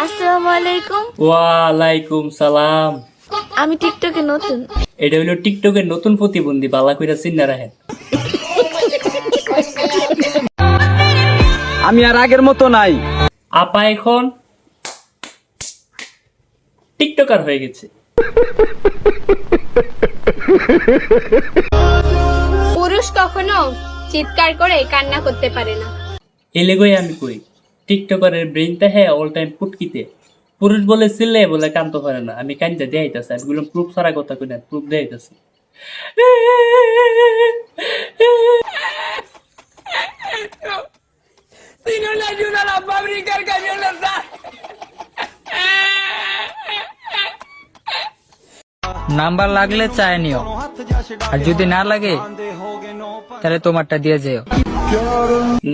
আসসালামু আলাইকুম। ওয়ালাইকুম সালাম। আমি টিকটকে নতুন। এটা হলো টিকটকের নতুন প্রতিবন্ধী, বালা কইরা চিন্না রাখেন। আমি আর আগের মতো নাই। আপা এখন টিকটকার হয়ে গেছে। পুরুষ কখনো চিৎকার করে কান্না করতে পারে না। এলেগোই আমি কই টিকটকারের ব্রেইনটা হ্যাঁ অল টাইম পুটকিতে। পুরুষ বলে চিল্লে বলে কানতে পারে না। আমি কানতে দেখাইতেছি, আমি বললাম প্রুফ ছাড়া কথা কই না, প্রুফ দেখাইতেছি। নাম্বার লাগলে চায় নিও, আর যদি না লাগে তাহলে তোমারটা দিয়ে যেও।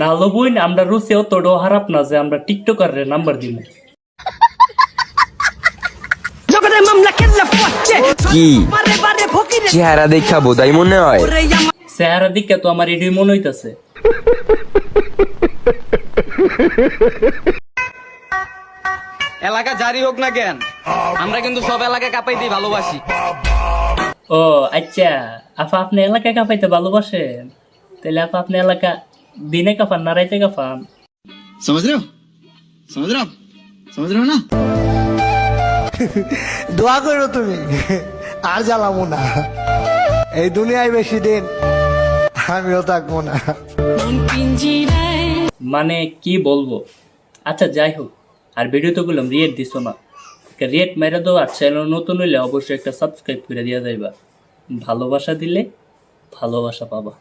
না লবুই না, আমরা রুচি অতটাও খারাপ না যে আমরা টিকটকারের নাম্বার দিব। কি চেহারা দেখা বোধাই মনে হয়। চেহারা দিকে তো আমার এটাই মনে হইতাছে। এলাকা জারি হোক না কেন, আমরা কিন্তু সব এলাকা কাঁপাইতেই ভালোবাসি। ও আচ্ছা, আপা আপনি এলাকায় কাঁপাইতে ভালোবাসেন? তাহলে আপা আপনি এলাকা দিনে কাঁপান না রাইতে কাঁপান? समझ रहे हो समझ रहे हो आप समझ रहे हो ना। দোয়া করো তুমি, আর জ্বালাবো না। এই দুনিয়ায় বেশি দিন আমিও থাকবো না। মানে কি বলবো। আচ্ছা যাই হোক, আর ভিডিও তো গুলো রিয়েট দিছো না, রিয়েট মেরে দাও। আর চ্যানেল নতুন হইলে অবশ্যই একটা সাবস্ক্রাইব করে দিয়া যাইবা। ভালোবাসা দিলে ভালোবাসা পাবা।